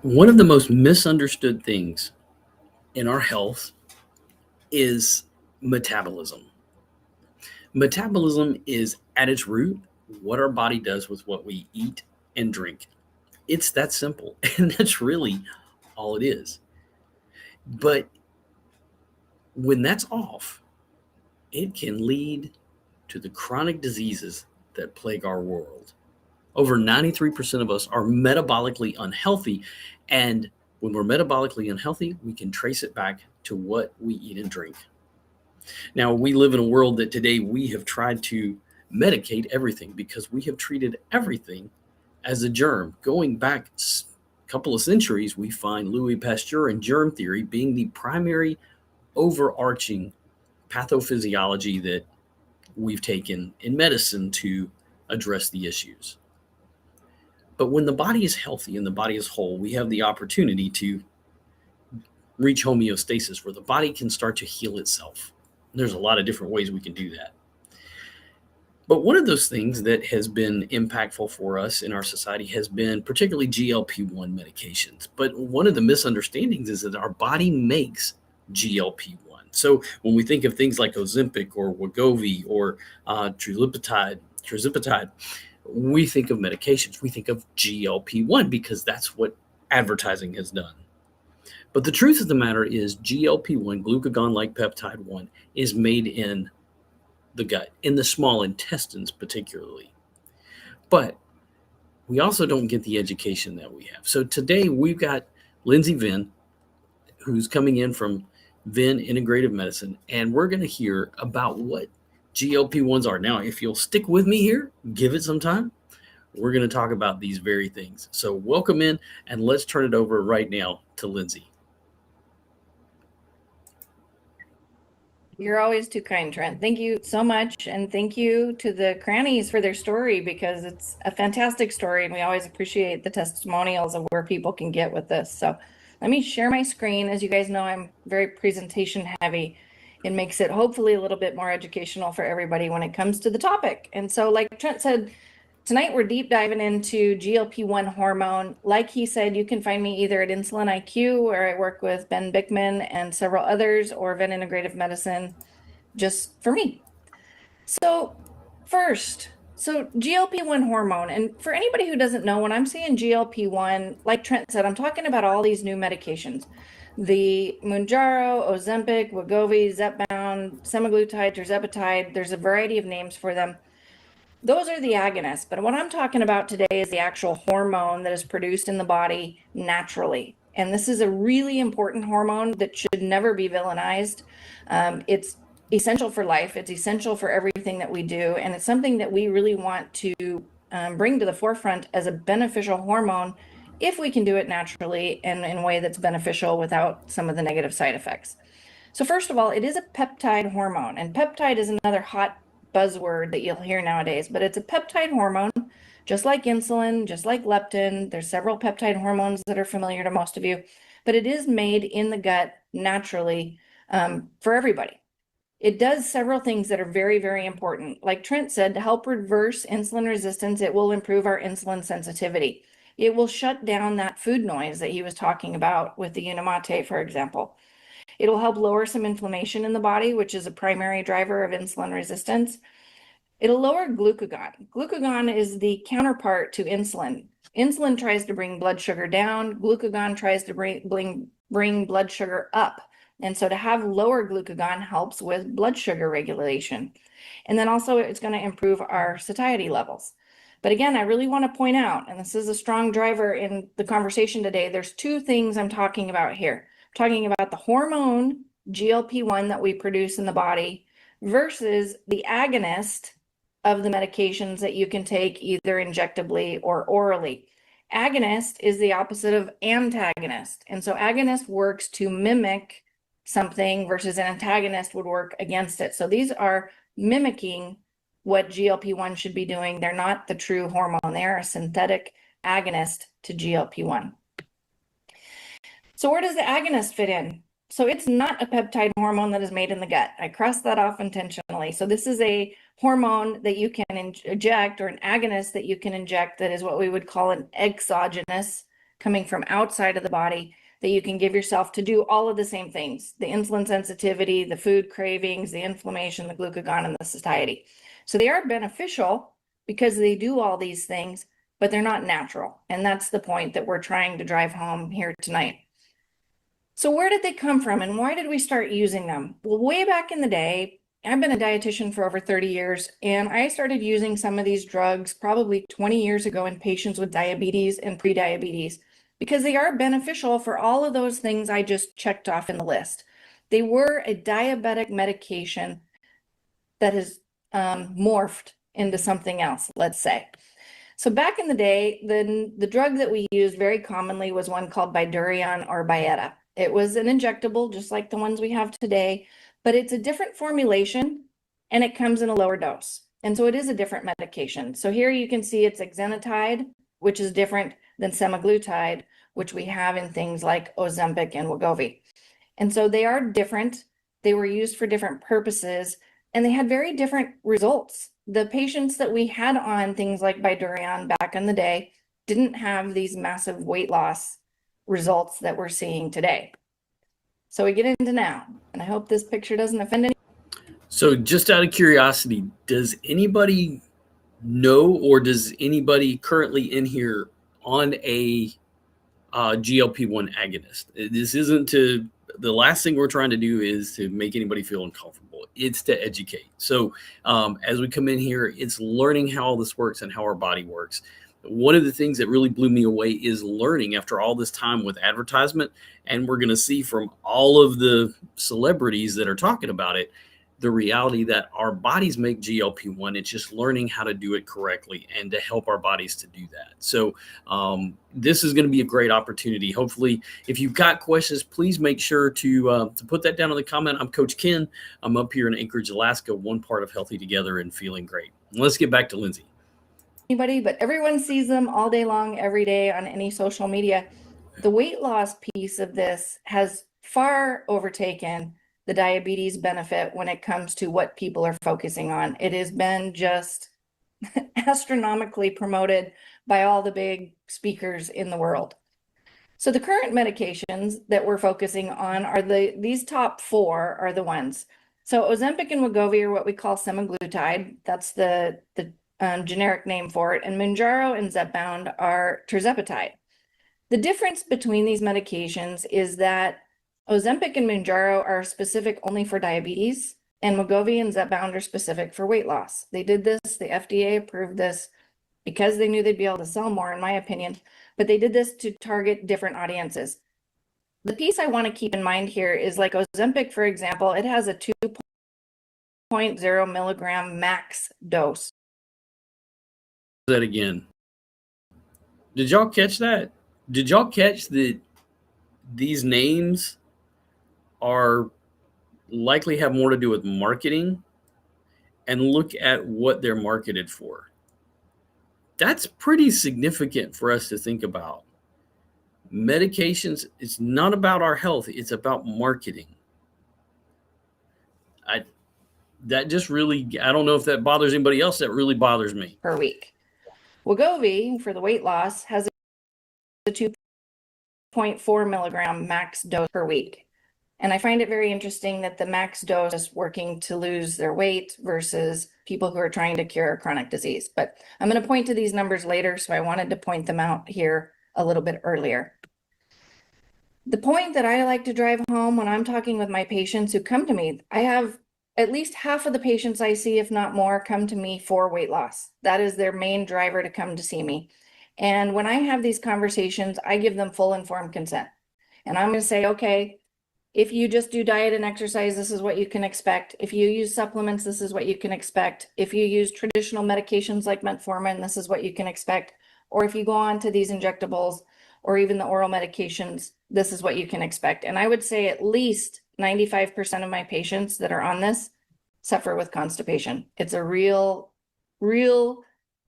One of the most misunderstood things in our health is metabolism. Metabolism is at its root what our body does with what we eat and drink. It's that simple, and that's really all it is. But when that's off, it can lead to the chronic diseases that plague our world. Over 93% of us are metabolically unhealthy. And when we're metabolically unhealthy, we can trace it back to what we eat and drink. Now, we live in a world that today we have tried to medicate everything because we have treated everything as a germ. Going back a couple of centuries, we find Louis Pasteur and germ theory being the primary overarching pathophysiology that we've taken in medicine to address the issues. But when the body is healthy and the body is whole, we have the opportunity to reach homeostasis where the body can start to heal itself. There's a lot of different ways we can do that. But one of those things that has been impactful for us in our society has been particularly GLP-1 medications. But one of the misunderstandings is that our body makes GLP-1. So when we think of things like Ozempic or Wegovy or tirzepatide, we think of medications. We think of GLP-1 because that's what advertising has done. But the truth of the matter is GLP-1, glucagon-like peptide 1, is made in the gut, in the small intestines particularly. But we also don't get the education that we have. So today we've got Lindsay Venn, who's coming in from Venn Integrative Medicine, and we're going to hear about what GLP-1s are. Now, if you'll stick with me here, give it some time, we're going to talk about these very things. So welcome in, and let's turn it over right now to Lindsay. You're always too kind, Trent. Thank you so much. And thank you to the crannies for their story, because it's a fantastic story. And we always appreciate the testimonials of where people can get with this. So let me share my screen. As you guys know, I'm very presentation heavy. It makes it hopefully a little bit more educational for everybody when it comes to the topic. And so like Trent said, tonight we're deep diving into GLP-1 hormone. Like he said, you can find me either at Insulin IQ, where I work with Ben Bickman and several others, or Venn Integrative Medicine, just for me. So first, GLP-1 hormone. And for anybody who doesn't know, when I'm saying GLP-1, like Trent said, I'm talking about all these new medications. The Mounjaro, Ozempic, Wegovy, Zepbound, semaglutide, tirzepatide, there's a variety of names for them. Those are the agonists, but what I'm talking about today is the actual hormone that is produced in the body naturally. And this is a really important hormone that should never be villainized. It's essential for life. It's essential for everything that we do. And it's something that we really want to bring to the forefront as a beneficial hormone if we can do it naturally and in a way that's beneficial without some of the negative side effects. So first of all, it is a peptide hormone, and peptide is another hot buzzword that you'll hear nowadays, but it's a peptide hormone, just like insulin, just like leptin. There's several peptide hormones that are familiar to most of you, but it is made in the gut naturally for everybody. It does several things that are very, very important. Like Trent said, to help reverse insulin resistance, it will improve our insulin sensitivity. It will shut down that food noise that he was talking about with the Unimate, for example. It'll help lower some inflammation in the body, which is a primary driver of insulin resistance. It'll lower glucagon. Glucagon is the counterpart to insulin. Insulin tries to bring blood sugar down. Glucagon tries to bring blood sugar up. And so to have lower glucagon helps with blood sugar regulation. And then also it's going to improve our satiety levels. But again, I really want to point out, and this is a strong driver in the conversation today, there's two things I'm talking about here. I'm talking about the hormone GLP-1 that we produce in the body versus the agonist of the medications that you can take either injectably or orally. Agonist is the opposite of antagonist. And so agonist works to mimic something versus an antagonist would work against it. So these are mimicking what GLP-1 should be doing. They're not the true hormone. They are a synthetic agonist to GLP-1. So where does the agonist fit in? So it's not a peptide hormone that is made in the gut. I crossed that off intentionally. So this is a hormone that you can inject, or an agonist that you can inject, that is what we would call an exogenous coming from outside of the body that you can give yourself to do all of the same things: the insulin sensitivity, the food cravings, the inflammation, the glucagon, and the satiety. So they are beneficial because they do all these things, but they're not natural. And that's the point that we're trying to drive home here tonight. So where did they come from and why did we start using them? Well, way back in the day, I've been a dietitian for over 30 years, and I started using some of these drugs probably 20 years ago in patients with diabetes and prediabetes because they are beneficial for all of those things I just checked off in the list. They were a diabetic medication that has morphed into something else, let's say. So back in the day, the drug that we used very commonly was one called Bydureon or Byetta. It was an injectable, just like the ones we have today, but it's a different formulation and it comes in a lower dose. And so it is a different medication. So here you can see it's exenatide, which is different than semaglutide, which we have in things like Ozempic and Wegovy. And so they are different. They were used for different purposes and they had very different results. The patients that we had on things like Bydureon back in the day didn't have these massive weight loss results that we're seeing today. So we get into now, and I hope this picture doesn't offend anyone. So just out of curiosity, does anybody know, or does anybody currently in here on a GLP-1 agonist? This isn't to, the last thing we're trying to do is to make anybody feel uncomfortable. It's to educate. So as we come in here, it's learning how all this works and how our body works. One of the things that really blew me away is learning after all this time with advertisement, and we're going to see from all of the celebrities that are talking about it, the reality that our bodies make GLP-1. It's just learning how to do it correctly and to help our bodies to do that. So this is going to be a great opportunity. Hopefully, if you've got questions, please make sure to put that down in the comment. I'm Coach Ken. I'm up here in Anchorage, Alaska, one part of Healthy Together and feeling great. Let's get back to Lindsay. Anybody, but everyone sees them all day long, every day on any social media. The weight loss piece of this has far overtaken the diabetes benefit when it comes to what people are focusing on. It has been just astronomically promoted by all the big speakers in the world. So the current medications that we're focusing on are these top four are the ones. So Ozempic and Wegovy are what we call semaglutide. That's the generic name for it. And Mounjaro and Zepbound are tirzepatide. The difference between these medications is that Ozempic and Mounjaro are specific only for diabetes, and Wegovy and Zepbound are specific for weight loss. They did this, the FDA approved this because they knew they'd be able to sell more, in my opinion, but they did this to target different audiences. The piece I want to keep in mind here is like Ozempic, for example, it has a 2.0 milligram max dose. That again. Did y'all catch that? Did y'all catch that these names are likely have more to do with marketing, and look at what they're marketed for? That's pretty significant for us to think about. Medications, it's not about our health, it's about marketing. That just really, I don't know if that bothers anybody else. That really bothers me. Per week. Wegovy, for the weight loss, has a 2.4 milligram max dose per week. And I find it very interesting that the max dose is working to lose their weight versus people who are trying to cure a chronic disease. But I'm going to point to these numbers later, so I wanted to point them out here a little bit earlier. The point that I like to drive home when I'm talking with my patients who come to me, I have at least half of the patients I see, if not more, come to me for weight loss. That is their main driver to come to see me. And when I have these conversations, I give them full informed consent. And I'm going to say, okay, if you just do diet and exercise, this is what you can expect. If you use supplements, this is what you can expect. If you use traditional medications like metformin, this is what you can expect. Or if you go on to these injectables or even the oral medications, this is what you can expect. And I would say at least 95% of my patients that are on this suffer with constipation. It's a real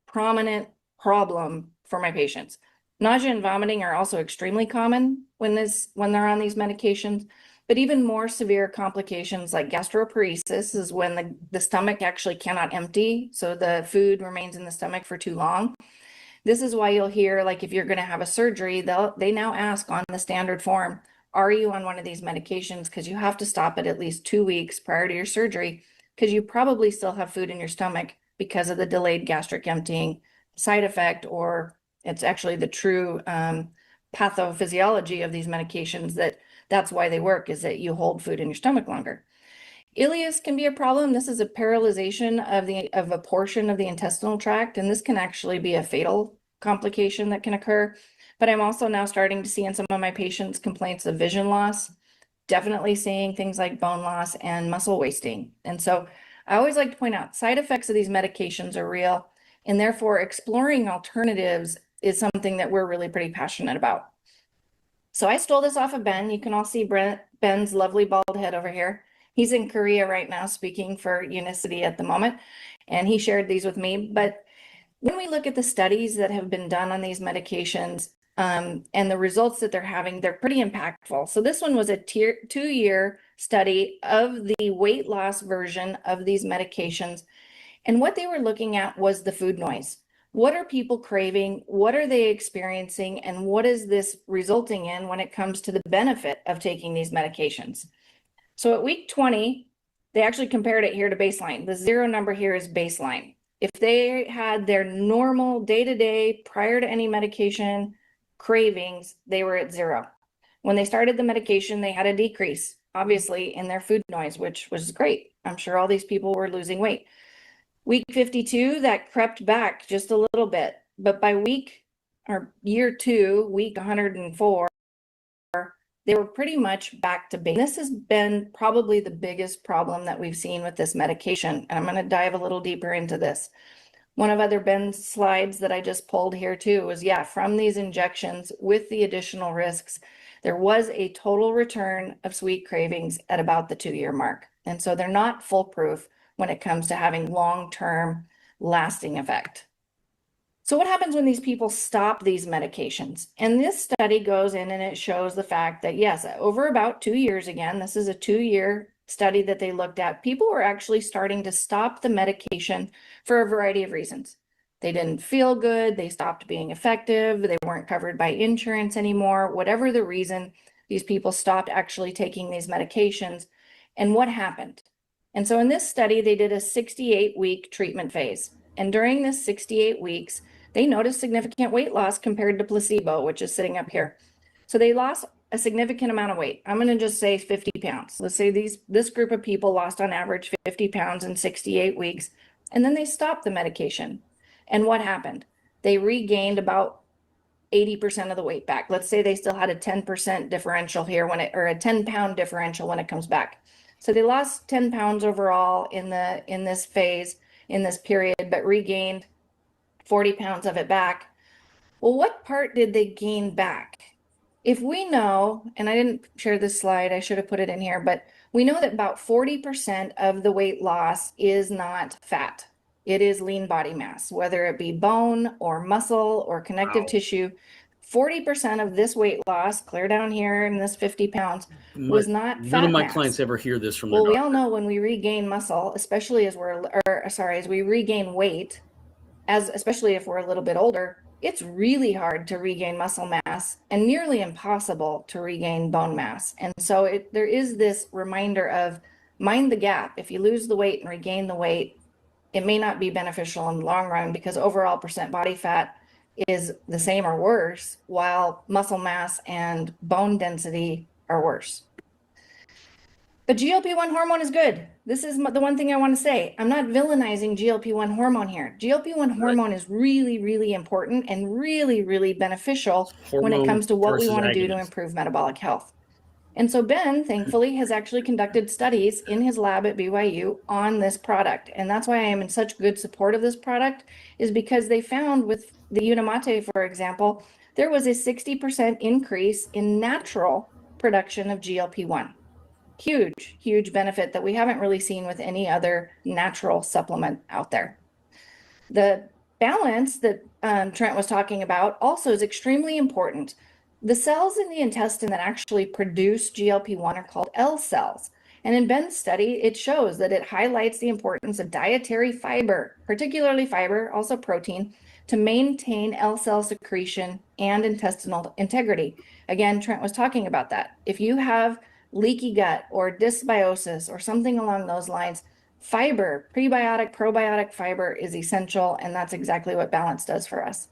prominent problem for my patients. Nausea and vomiting are also extremely common when they're on these medications, but even more severe complications like gastroparesis is when the stomach actually cannot empty, so the food remains in the stomach for too long. This is why you'll hear, like, if you're going to have a surgery, they now ask on the standard form, are you on one of these medications? Because you have to stop it at least 2 weeks prior to your surgery, because you probably still have food in your stomach because of the delayed gastric emptying side effect, or it's actually the true pathophysiology of these medications, that's why they work, is that you hold food in your stomach longer. Ileus can be a problem. This is a paralyzation of a portion of the intestinal tract, and this can actually be a fatal complication that can occur. But I'm also now starting to see in some of my patients complaints of vision loss, definitely seeing things like bone loss and muscle wasting. And so I always like to point out side effects of these medications are real, and therefore exploring alternatives is something that we're really pretty passionate about. So I stole this off of Ben. You can all see Ben's lovely bald head over here. He's in Korea right now speaking for Unicity at the moment, and he shared these with me. But when we look at the studies that have been done on these medications and the results that they're having, they're pretty impactful. So this one was a 2-year study of the weight loss version of these medications. And what they were looking at was the food noise. What are people craving? What are they experiencing? And what is this resulting in when it comes to the benefit of taking these medications? So at week 20, they actually compared it here to baseline. The 0 number here is baseline. If they had their normal day-to-day, prior to any medication cravings, they were at 0. When they started the medication, they had a decrease, obviously, in their food noise, which was great. I'm sure all these people were losing weight. Week 52, that crept back just a little bit, but by year 2, week 104, they were pretty much back to base. This has been probably the biggest problem that we've seen with this medication, and I'm going to dive a little deeper into this. One of other Ben's slides that I just pulled here too was, from these injections with the additional risks, there was a total return of sweet cravings at about the 2-year mark. And so they're not foolproof when it comes to having long-term lasting effect. So what happens when these people stop these medications? And this study goes in and it shows the fact that, yes, over about 2 years, again, this is a 2-year study that they looked at, people were actually starting to stop the medication for a variety of reasons. They didn't feel good, they stopped being effective, they weren't covered by insurance anymore, whatever the reason, these people stopped actually taking these medications. And what happened? And so in this study, they did a 68-week treatment phase. And during this 68 weeks, they noticed significant weight loss compared to placebo, which is sitting up here. So they lost a significant amount of weight. I'm going to just say 50 pounds. Let's say this group of people lost on average 50 pounds in 68 weeks, and then they stopped the medication. And what happened? They regained about 80% of the weight back. Let's say they still had a 10% differential here or a 10-pound differential when it comes back. So they lost 10 pounds overall in this phase, in this period, but regained 40 pounds of it back. Well, what part did they gain back? If we know, and I didn't share this slide, I should have put it in here, but we know that about 40% of the weight loss is not fat. It is lean body mass, whether it be bone or muscle or connective tissue. 40% of this weight loss, clear down here in this 50 pounds, was not fat mass. None of my clients ever hear this from their Well, we doctor. all know when we regain muscle, especially as we regain weight, especially if we're a little bit older, it's really hard to regain muscle mass and nearly impossible to regain bone mass. And so there is this reminder of mind the gap. If you lose the weight and regain the weight, it may not be beneficial in the long run because overall percent body fat is the same or worse, while muscle mass and bone density are worse. But GLP-1 hormone is good. This is the one thing I want to say. I'm not villainizing GLP-1 hormone here. GLP-1 hormone is really, really important and really, really beneficial when it comes to what we want to do to improve metabolic health. And so Ben, thankfully, has actually conducted studies in his lab at BYU on this product. And that's why I am in such good support of this product, is because they found with the Unimate, for example, there was a 60% increase in natural production of GLP-1. Huge, huge benefit that we haven't really seen with any other natural supplement out there. The balance that Trent was talking about also is extremely important. The cells in the intestine that actually produce GLP-1 are called L cells. And in Ben's study, it shows that it highlights the importance of dietary fiber, particularly fiber, also protein, to maintain L cell secretion and intestinal integrity. Again, Trent was talking about that. If you have leaky gut or dysbiosis or something along those lines, fiber, prebiotic, probiotic fiber is essential, and that's exactly what balance does for us.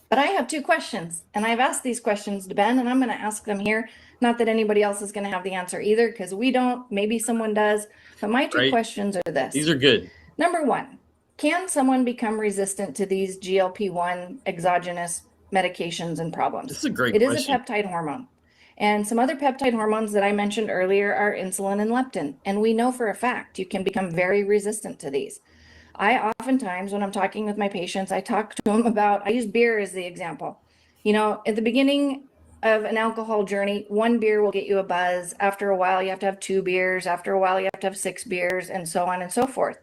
But I have two questions, and I've asked these questions to Ben, and I'm going to ask them here. Not that anybody else is going to have the answer either, because we don't, maybe someone does, but my two questions are this. These are good. Number one, can someone become resistant to these GLP-1 exogenous medications and problems? This is a great question. It is a peptide hormone. And some other peptide hormones that I mentioned earlier are insulin and leptin. And we know for a fact you can become very resistant to these. I oftentimes, when I'm talking with my patients, I talk to them about, I use beer as the example. You know, at the beginning of an alcohol journey, one beer will get you a buzz. After a while, you have to have 2 beers. After a while, you have to have 6 beers, and so on and so forth.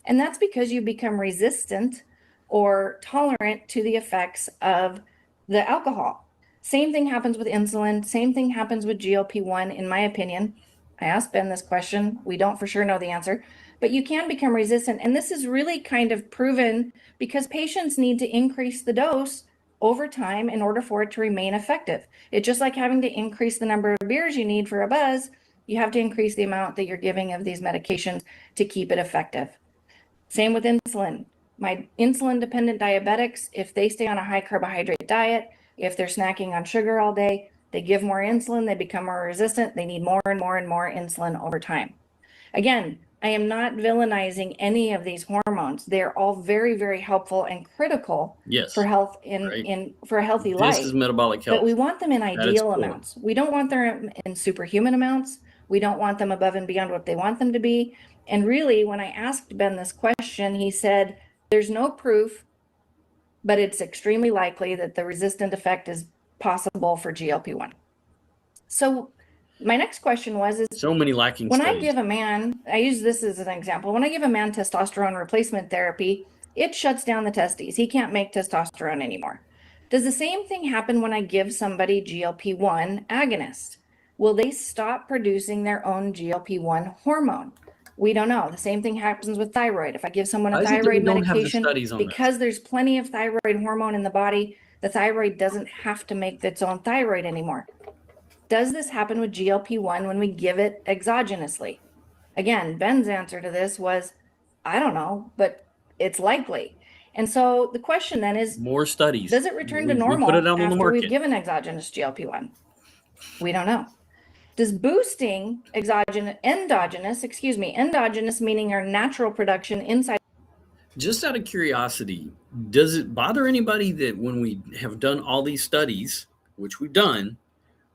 And that's because you become resistant or tolerant to the effects of the alcohol. Same thing happens with insulin. Same thing happens with GLP-1, in my opinion. I asked Ben this question. We don't for sure know the answer, but you can become resistant. And this is really kind of proven because patients need to increase the dose over time in order for it to remain effective. It's just like having to increase the number of beers you need for a buzz. You have to increase the amount that you're giving of these medications to keep it effective. Same with insulin. My insulin-dependent diabetics, if they stay on a high carbohydrate diet, if they're snacking on sugar all day, they give more insulin, they become more resistant, they need more and more and more insulin over time. Again, I am not villainizing any of these hormones. They're all very, very helpful and critical for health for a healthy life. This is metabolic health. But we want them in ideal amounts. We don't want them in superhuman amounts. We don't want them above and beyond what they want them to be. And really, when I asked Ben this question, he said, there's no proof, but it's extremely likely that the resistant effect is possible for GLP-1. So my next question is so many lacking when studies. I give a man, I use this as an example, when I give a man testosterone replacement therapy, it shuts down the testes. He can't make testosterone anymore. Does the same thing happen when I give somebody GLP-1 agonist? Will they stop producing their own GLP-1 hormone? We don't know. The same thing happens with thyroid. If I give someone a thyroid medication, because there's plenty of thyroid hormone in the body, the thyroid doesn't have to make its own thyroid anymore. Does this happen with GLP-1 when we give it exogenously? Again, Ben's answer to this was, I don't know, but it's likely. And so the question then is, more studies. Does it return to normal after we've given exogenous GLP-1? We don't know. Does boosting endogenous meaning our natural production inside? Just out of curiosity, does it bother anybody that when we have done all these studies, which we've done,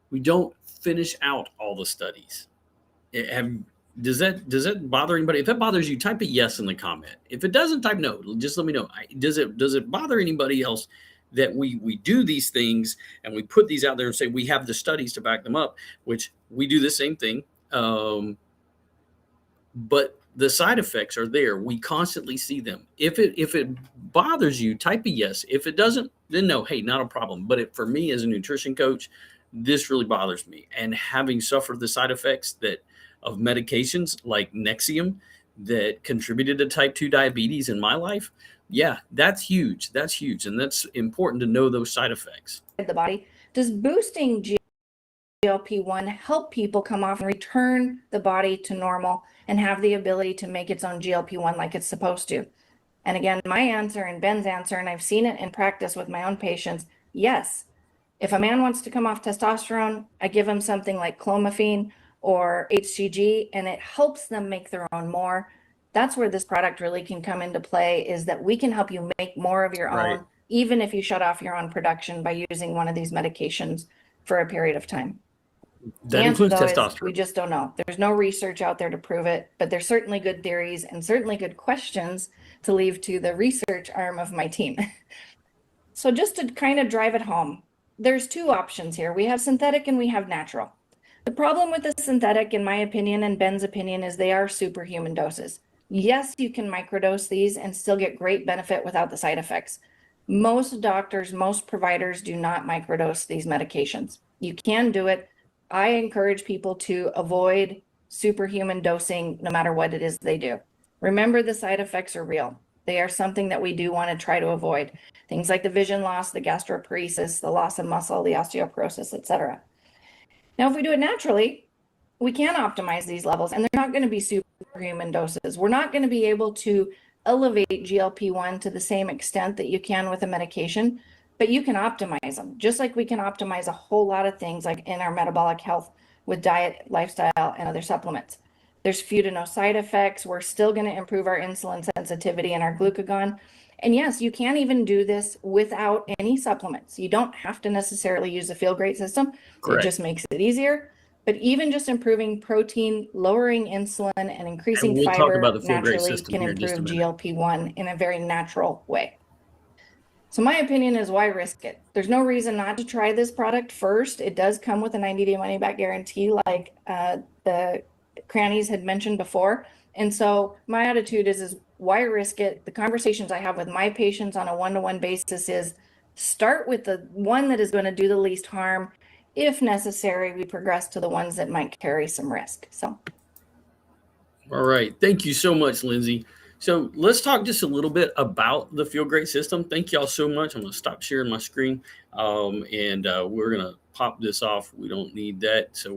we don't finish out all the studies? Does that bother anybody? If that bothers you, type a yes in the comment. If it doesn't, type no. Just let me know. Does it bother anybody else that we do these things and we put these out there and say we have the studies to back them up, which we do the same thing. But the side effects are there. We constantly see them. If it bothers you, type a yes. If it doesn't, then no, hey, not a problem. But for me as a nutrition coach, this really bothers me. And having suffered the side effects of medications like Nexium that contributed to type 2 diabetes in my life, yeah, that's huge. That's huge. And that's important to know those side effects. The body. Does boosting GLP-1 help people come off and return the body to normal and have the ability to make its own GLP-1 like it's supposed to? And again, my answer and Ben's answer, and I've seen it in practice with my own patients, yes. If a man wants to come off testosterone, I give him something like clomiphene or HCG, and it helps them make their own more. That's where this product really can come into play, is that we can help you make more of your own, even if you shut off your own production by using one of these medications for a period of time. That includes testosterone. We just don't know. There's no research out there to prove it, but there's certainly good theories and certainly good questions to leave to the research arm of my team. So just to kind of drive it home, there's 2 options here. We have synthetic and we have natural. The problem with the synthetic, in my opinion and Ben's opinion, is they are superhuman doses. Yes, you can microdose these and still get great benefit without the side effects. Most doctors, most providers do not microdose these medications. You can do it. I encourage people to avoid superhuman dosing no matter what it is they do. Remember, the side effects are real. They are something that we do want to try to avoid. Things like the vision loss, the gastroparesis, the loss of muscle, the osteoporosis, etc. Now, if we do it naturally, we can optimize these levels, and they're not going to be superhuman doses. We're not going to be able to elevate GLP-1 to the same extent that you can with a medication, but you can optimize them, just like we can optimize a whole lot of things like in our metabolic health with diet, lifestyle, and other supplements. There's few to no side effects. We're still going to improve our insulin sensitivity and our glucagon. And yes, you can even do this without any supplements. You don't have to necessarily use the Feel Great system. Correct. It just makes it easier. But even just improving protein, lowering insulin, and increasing we'll talk about fiber the Feel Great naturally system can here in just a improve minute. GLP-1 in a very natural way. So my opinion is, why risk it? There's no reason not to try this product first. It does come with a 90-day money-back guarantee, like the crannies had mentioned before. And so my attitude is why risk it? The conversations I have with my patients on a one-to-one basis is start with the one that is going to do the least harm. If necessary, we progress to the ones that might carry some risk. So, all right. Thank you so much, Lindsay. So let's talk just a little bit about the Feel Great system. Thank you all so much. I'm going to stop sharing my screen, and we're going to pop this off. We don't need that. So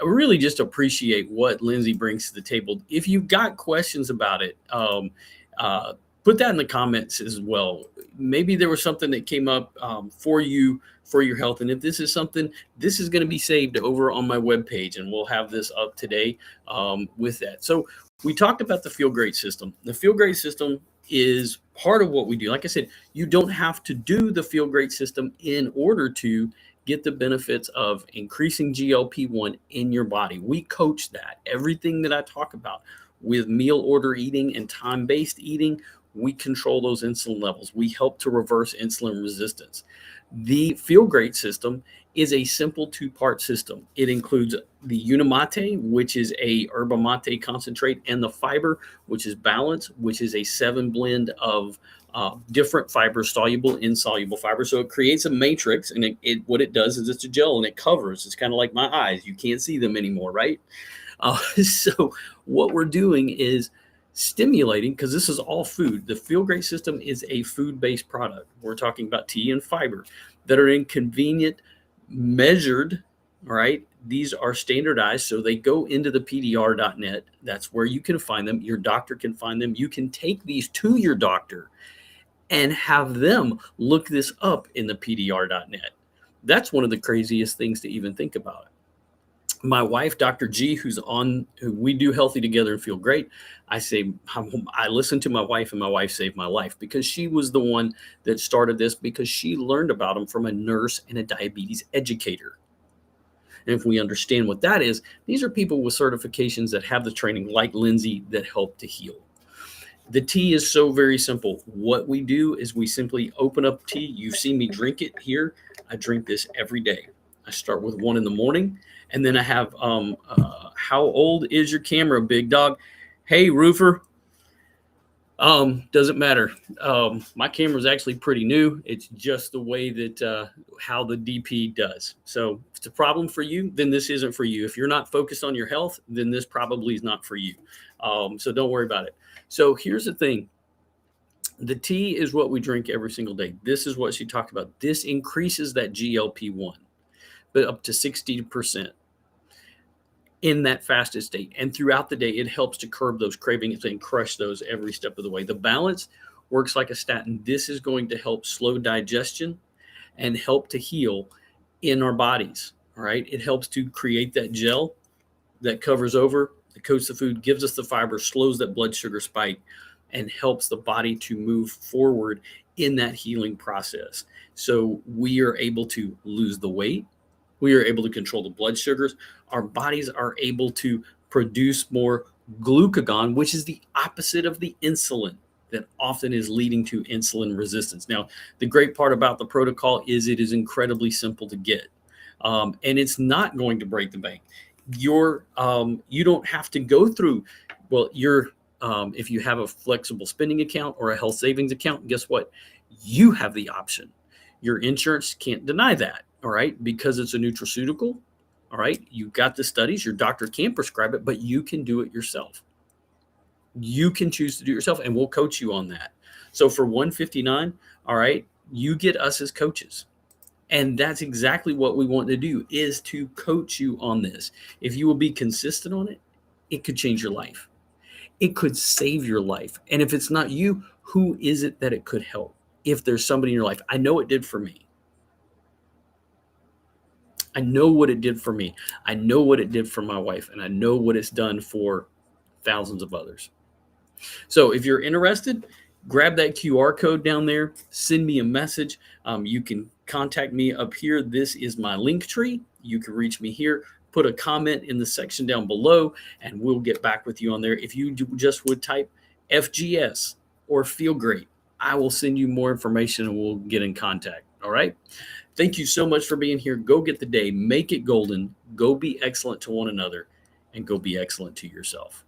really just appreciate what Lindsay brings to the table. If you've got questions about it, put that in the comments as well. Maybe there was something that came up for you for your health. And if this is something, this is going to be saved over on my webpage, and we'll have this up today with that. So we talked about the Feel Great system. The Feel Great system is part of what we do. Like I said, you don't have to do the Feel Great system in order to get the benefits of increasing GLP-1 in your body. We coach that. Everything that I talk about with meal order eating and time-based eating, we control those insulin levels. We help to reverse insulin resistance. The Feel Great system is a simple two-part system. It includes the Unimate, which is a yerba mate concentrate, and the fiber, which is Balance, which is a 7 blend of different fibers, soluble, insoluble fiber. So it creates a matrix, and what it does is it's a gel, and it covers. It's kind of like my eyes. You can't see them anymore, right? So what we're doing is stimulating, because this is all food. The Feel Great system is a food-based product. We're talking about tea and fiber that are in convenient, measured, all right? These are standardized, so they go into the PDR.net. That's where you can find them. Your doctor can find them. You can take these to your doctor and have them look this up in the PDR.net. That's one of the craziest things to even think about. My wife, Dr. G, who we do Healthy Together and Feel Great, I listen to my wife, and my wife saved my life, because she was the one that started this, because she learned about them from a nurse and a diabetes educator. And if we understand what that is, these are people with certifications that have the training, like Lindsay, that help to heal. The tea is so very simple. What we do is we simply open up tea. You see me drink it here. I drink this every day. I start with one in the morning. And then I have, how old is your camera, big dog? Hey, roofer. Doesn't matter. My camera is actually pretty new. It's just the way that how the DP does. So if it's a problem for you, then this isn't for you. If you're not focused on your health, then this probably is not for you. So don't worry about it. So here's the thing. The tea is what we drink every single day. This is what she talked about. This increases that GLP-1, but up to 60% in that fasted state. And throughout the day, it helps to curb those cravings and crush those every step of the way. The Balance works like a statin. This is going to help slow digestion and help to heal in our bodies. All right. It helps to create that gel that covers over, that coats the food, gives us the fiber, slows that blood sugar spike, and helps the body to move forward in that healing process. So we are able to lose the weight. We are able to control the blood sugars. Our bodies are able to produce more glucagon, which is the opposite of the insulin that often is leading to insulin resistance. Now, the great part about the protocol is it is incredibly simple to get, and it's not going to break the bank. You don't have to go through, if you have a flexible spending account or a health savings account, guess what? You have the option. Your insurance can't deny that. All right, because it's a nutraceutical. All right, you've got the studies. Your doctor can prescribe it, but you can do it yourself. You can choose to do it yourself, and we'll coach you on that. So for $159, all right, you get us as coaches. And that's exactly what we want to do, is to coach you on this. If you will be consistent on it, it could change your life. It could save your life. And if it's not you, who is it that it could help? If there's somebody in your life, I know it did for me. I know what it did for me. I know what it did for my wife, and I know what it's done for thousands of others. So if you're interested, grab that QR code down there, send me a message. You can contact me up here. This is my link tree. You can reach me here. Put a comment in the section down below, and we'll get back with you on there. If you just would type FGS or feel great, I will send you more information and we'll get in contact. All right. Thank you so much for being here. Go get the day, make it golden, go be excellent to one another, and go be excellent to yourself.